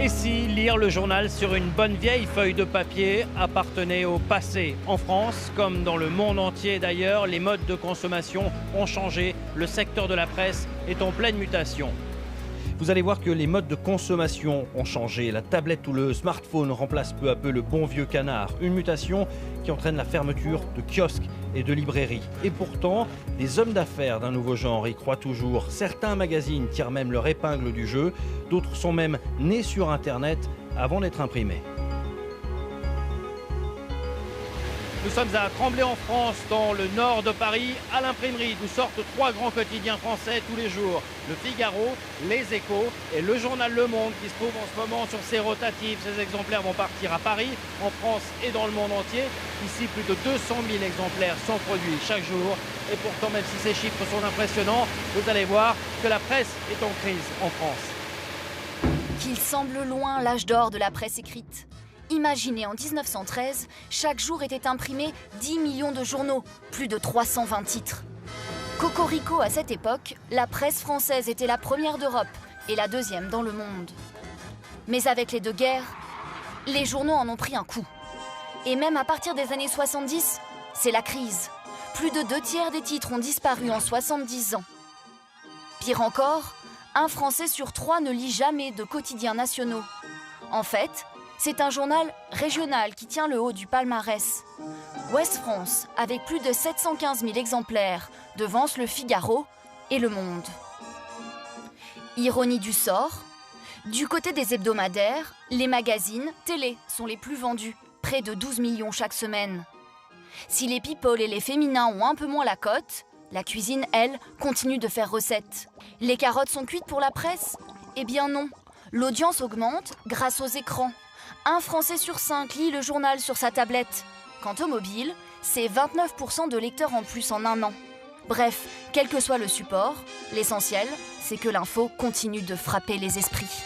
Et si lire le journal sur une bonne vieille feuille de papier appartenait au passé? En France, comme dans le monde entier d'ailleurs, les modes de consommation ont changé. Le secteur de la presse est en pleine mutation. Vous allez voir que les modes de consommation ont changé. La tablette ou le smartphone remplace peu à peu le bon vieux canard. Une mutation qui entraîne la fermeture de kiosques et de librairies. Et pourtant, les hommes d'affaires d'un nouveau genre y croient toujours. Certains magazines tirent même leur épingle du jeu. D'autres sont même nés sur Internet avant d'être imprimés. Nous sommes à Tremblay en France, dans le nord de Paris, à l'imprimerie, d'où sortent 3 grands quotidiens français tous les jours. Le Figaro, Les Échos et le journal Le Monde qui se trouve en ce moment sur ses rotatives. Ces exemplaires vont partir à Paris, en France et dans le monde entier. Ici, plus de 200 000 exemplaires sont produits chaque jour. Et pourtant, même si ces chiffres sont impressionnants, vous allez voir que la presse est en crise en France. Qu'il semble loin l'âge d'or de la presse écrite. Imaginez, en 1913, chaque jour était imprimé 10 millions de journaux, plus de 320 titres. Cocorico, à cette époque, la presse française était la première d'Europe et la deuxième dans le monde. Mais avec les deux guerres, les journaux en ont pris un coup. Et même à partir des années 70, c'est la crise. Plus de 2/3 des titres ont disparu en 70 ans. Pire encore, un Français sur 3 ne lit jamais de quotidiens nationaux. En fait, c'est un journal régional qui tient le haut du palmarès. Ouest France, avec plus de 715 000 exemplaires, devance le Figaro et Le Monde. Ironie du sort, du côté des hebdomadaires, les magazines, télé sont les plus vendus, près de 12 millions chaque semaine. Si les people et les féminins ont un peu moins la cote, la cuisine, elle, continue de faire recette. Les carottes sont cuites pour la presse? Eh bien non, l'audience augmente grâce aux écrans. Un Français sur 5 lit le journal sur sa tablette. Quant au mobile, c'est 29% de lecteurs en plus en un an. Bref, quel que soit le support, l'essentiel, c'est que l'info continue de frapper les esprits.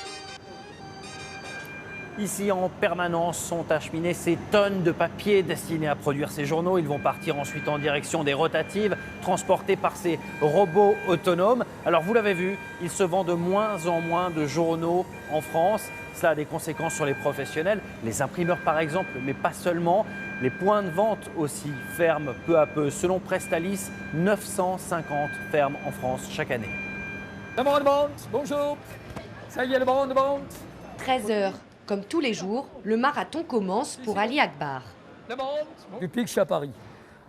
Ici, en permanence, sont acheminés ces tonnes de papier destinés à produire ces journaux. Ils vont partir ensuite en direction des rotatives, transportés par ces robots autonomes. Alors, vous l'avez vu, il se vend de moins en moins de journaux en France. Cela a des conséquences sur les professionnels, les imprimeurs par exemple, mais pas seulement. Les points de vente aussi ferment peu à peu. Selon Prestalis, 950 ferment en France chaque année. Le monde, bonjour. Ça y est, le monde. 13h. Comme tous les jours, le marathon commence pour Ali Akbar. Depuis que je suis à Paris,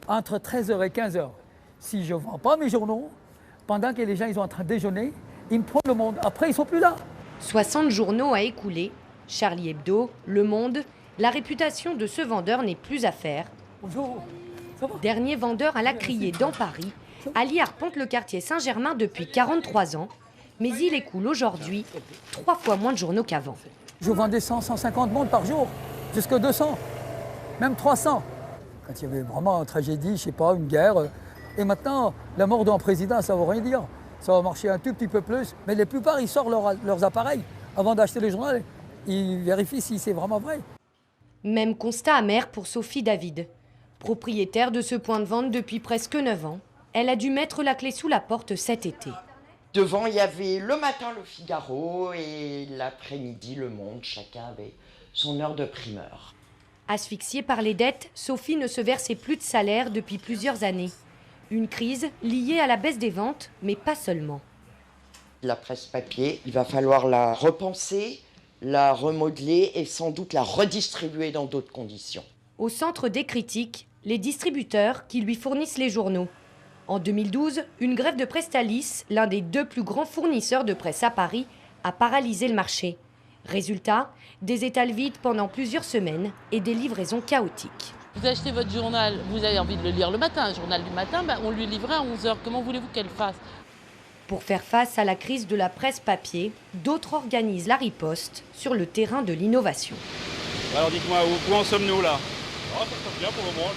entre 13h et 15h, si je ne vends pas mes journaux, pendant que les gens ils sont en train de déjeuner, ils me prennent le monde. Après, ils ne sont plus là. 60 journaux à écouler. Charlie Hebdo, Le Monde. La réputation de ce vendeur n'est plus à faire. Bonjour. Ça va? Dernier vendeur à la criée dans Paris, Ali arpente le quartier Saint-Germain depuis 43 ans. Mais il écoule aujourd'hui 3 fois moins de journaux qu'avant. Je vendais 100, 150 mondes par jour, jusqu'à 200, même 300. Quand il y avait vraiment une tragédie, je ne sais pas, une guerre. Et maintenant, la mort d'un président, ça ne veut rien dire. Ça va marcher un tout petit peu plus. Mais la plupart, ils sortent leurs appareils avant d'acheter le journal. Ils vérifient si c'est vraiment vrai. Même constat amer pour Sophie David. Propriétaire de ce point de vente depuis presque 9 ans, elle a dû mettre la clé sous la porte cet été. Devant, il y avait le matin le Figaro et l'après-midi Le Monde. Chacun avait son heure de primeur. Asphyxiée par les dettes, Sophie ne se versait plus de salaire depuis plusieurs années. Une crise liée à la baisse des ventes, mais pas seulement. La presse papier, il va falloir la repenser, la remodeler et sans doute la redistribuer dans d'autres conditions. Au centre des critiques, les distributeurs qui lui fournissent les journaux. En 2012, une grève de Prestalis, l'un des 2 plus grands fournisseurs de presse à Paris, a paralysé le marché. Résultat, des étals vides pendant plusieurs semaines et des livraisons chaotiques. Vous achetez votre journal, vous avez envie de le lire le matin, un journal du matin, on lui livrait à 11h. Comment voulez-vous qu'elle fasse? Pour faire face à la crise de la presse papier, d'autres organisent la riposte sur le terrain de l'innovation. Alors dites-moi, où en sommes-nous là? Ça se passe bien pour le moment.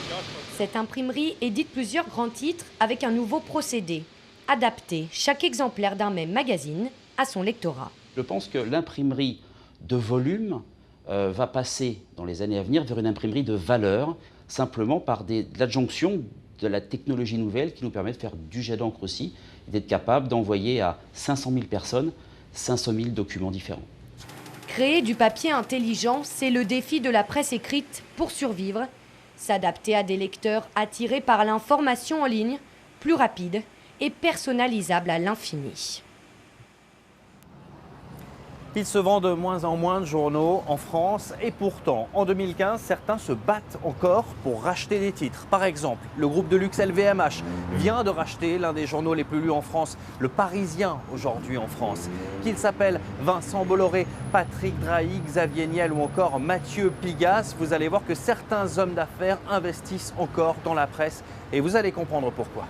Cette imprimerie édite plusieurs grands titres avec un nouveau procédé. Adapter chaque exemplaire d'un même magazine à son lectorat. Je pense que l'imprimerie de volume va passer dans les années à venir vers une imprimerie de valeur, simplement par l'adjonction de la technologie nouvelle qui nous permet de faire du jet d'encre aussi, et d'être capable d'envoyer à 500 000 personnes 500 000 documents différents. Créer du papier intelligent, c'est le défi de la presse écrite pour survivre. S'adapter à des lecteurs attirés par l'information en ligne, plus rapide et personnalisable à l'infini. Il se vend de moins en moins de journaux en France et pourtant, en 2015, certains se battent encore pour racheter des titres. Par exemple, le groupe de luxe LVMH vient de racheter l'un des journaux les plus lus en France, Le Parisien, aujourd'hui en France. Qu'il s'appelle Vincent Bolloré, Patrick Drahi, Xavier Niel ou encore Mathieu Pigasse, vous allez voir que certains hommes d'affaires investissent encore dans la presse et vous allez comprendre pourquoi.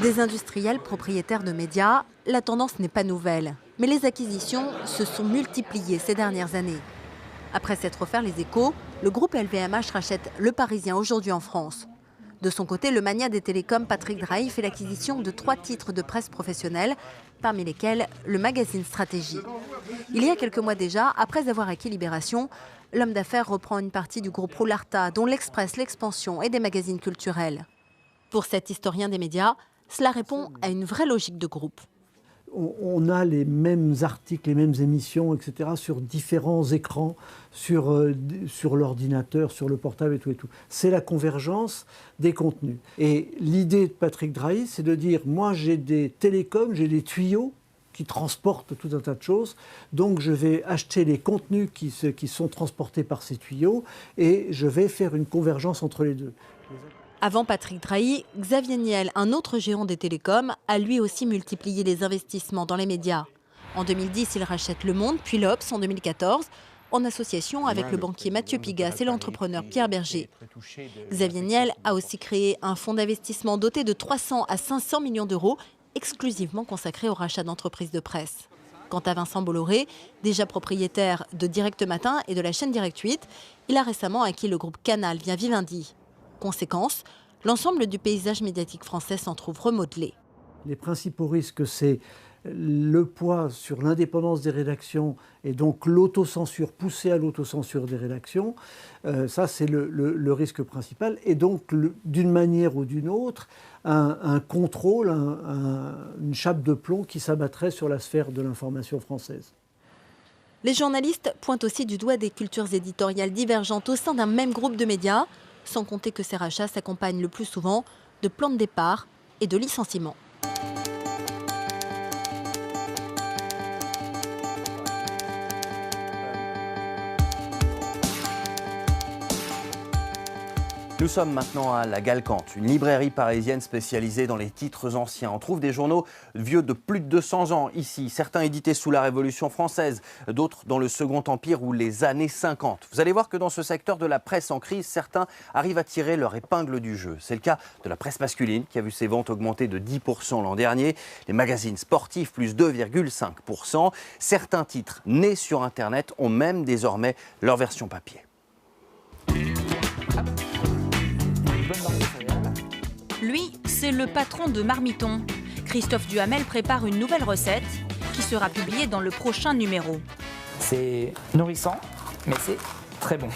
Des industriels propriétaires de médias, la tendance n'est pas nouvelle. Mais les acquisitions se sont multipliées ces dernières années. Après s'être offert les Échos, le groupe LVMH rachète Le Parisien aujourd'hui en France. De son côté, le magnat des télécoms Patrick Drahi fait l'acquisition de 3 titres de presse professionnelle, parmi lesquels le magazine Stratégie. Il y a quelques mois déjà, après avoir acquis Libération, l'homme d'affaires reprend une partie du groupe Roularta, dont l'Express, l'Expansion et des magazines culturels. Pour cet historien des médias, cela répond à une vraie logique de groupe. On a les mêmes articles, les mêmes émissions, etc. sur différents écrans, sur l'ordinateur, sur le portable et tout et tout. C'est la convergence des contenus. Et l'idée de Patrick Drahi, c'est de dire, moi j'ai des télécoms, j'ai des tuyaux qui transportent tout un tas de choses, donc je vais acheter les contenus qui sont transportés par ces tuyaux et je vais faire une convergence entre les deux. Avant Patrick Drahi, Xavier Niel, un autre géant des télécoms, a lui aussi multiplié les investissements dans les médias. En 2010, il rachète Le Monde, puis l'Obs en 2014, en association avec le banquier Mathieu Pigasse et l'entrepreneur Pierre Berger. Xavier Niel a aussi créé un fonds d'investissement doté de 300 à 500 millions d'euros, exclusivement consacré au rachat d'entreprises de presse. Quant à Vincent Bolloré, déjà propriétaire de Direct Matin et de la chaîne Direct 8, il a récemment acquis le groupe Canal via Vivendi. Conséquence, l'ensemble du paysage médiatique français s'en trouve remodelé. Les principaux risques, c'est le poids sur l'indépendance des rédactions et donc l'autocensure, pousser à l'autocensure des rédactions. Ça, c'est le risque principal. Et donc, d'une manière ou d'une autre, un contrôle, une chape de plomb qui s'abattrait sur la sphère de l'information française. Les journalistes pointent aussi du doigt des cultures éditoriales divergentes au sein d'un même groupe de médias, sans compter que ces rachats s'accompagnent le plus souvent de plans de départ et de licenciements. Nous sommes maintenant à La Galquante, une librairie parisienne spécialisée dans les titres anciens. On trouve des journaux vieux de plus de 200 ans ici, certains édités sous la Révolution française, d'autres dans le Second Empire ou les années 50. Vous allez voir que dans ce secteur de la presse en crise, certains arrivent à tirer leur épingle du jeu. C'est le cas de la presse masculine qui a vu ses ventes augmenter de 10% l'an dernier, les magazines sportifs plus 2,5%. Certains titres nés sur Internet ont même désormais leur version papier. Lui, c'est le patron de Marmiton. Christophe Duhamel prépare une nouvelle recette qui sera publiée dans le prochain numéro. C'est nourrissant, mais c'est très bon.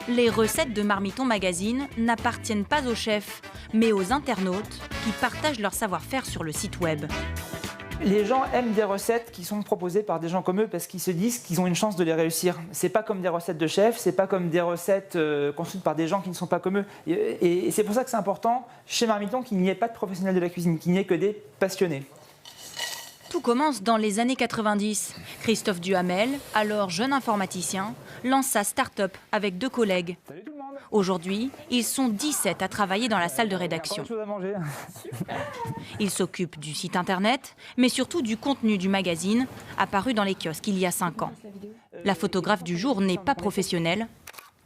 Les recettes de Marmiton Magazine n'appartiennent pas aux chefs, mais aux internautes qui partagent leur savoir-faire sur le site web. Les gens aiment des recettes qui sont proposées par des gens comme eux parce qu'ils se disent qu'ils ont une chance de les réussir. C'est pas comme des recettes de chefs, c'est pas comme des recettes construites par des gens qui ne sont pas comme eux. Et c'est pour ça que c'est important chez Marmiton qu'il n'y ait pas de professionnels de la cuisine, qu'il n'y ait que des passionnés. Tout commence dans les années 90. Christophe Duhamel, alors jeune informaticien, lance sa start-up avec 2 collègues. Salut tout le monde. Aujourd'hui, ils sont 17 à travailler dans la salle de rédaction. Ils s'occupent du site internet, mais surtout du contenu du magazine, apparu dans les kiosques il y a 5 ans. La photographe du jour n'est pas professionnelle.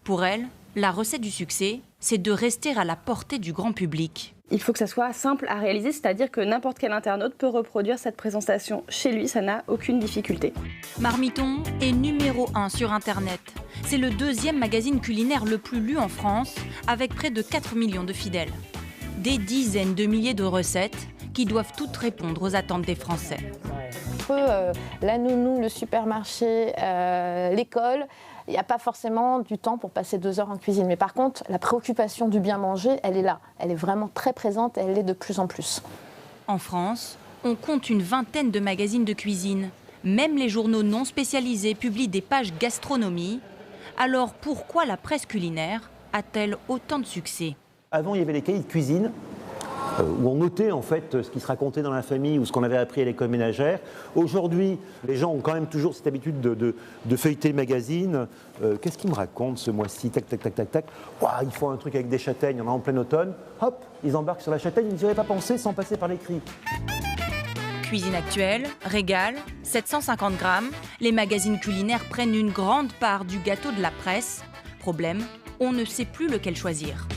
Pour elle, la recette du succès, c'est de rester à la portée du grand public. Il faut que ça soit simple à réaliser, c'est-à-dire que n'importe quel internaute peut reproduire cette présentation chez lui, ça n'a aucune difficulté. Marmiton est numéro 1 sur Internet. C'est le 2e magazine culinaire le plus lu en France, avec près de 4 millions de fidèles. Des dizaines de milliers de recettes qui doivent toutes répondre aux attentes des Français. Entre la nounou, le supermarché, l'école, il n'y a pas forcément du temps pour passer 2 heures en cuisine. Mais par contre, la préoccupation du bien manger, elle est là. Elle est vraiment très présente et elle l'est de plus en plus. En France, on compte une vingtaine de magazines de cuisine. Même les journaux non spécialisés publient des pages gastronomie. Alors pourquoi la presse culinaire a-t-elle autant de succès? Avant, il y avait les cahiers de cuisine, où on notait en fait ce qui se racontait dans la famille ou ce qu'on avait appris à l'école ménagère. Aujourd'hui, les gens ont quand même toujours cette habitude de feuilleter le magazine. Qu'est-ce qu'il me raconte ce mois-ci? Tac, tac, tac, tac, tac. Ouah, il faut un truc avec des châtaignes, on est en plein automne. Hop, ils embarquent sur la châtaigne, ils n'y avaient pas pensé sans passer par l'écrit. Cuisine actuelle, Régal, 750 grammes. Les magazines culinaires prennent une grande part du gâteau de la presse. Problème, on ne sait plus lequel choisir.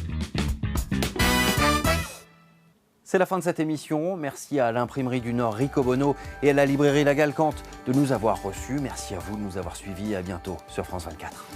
C'est la fin de cette émission. Merci à l'imprimerie du Nord Rico Bono et à la librairie La Galquante de nous avoir reçus. Merci à vous de nous avoir suivis. À bientôt sur France 24.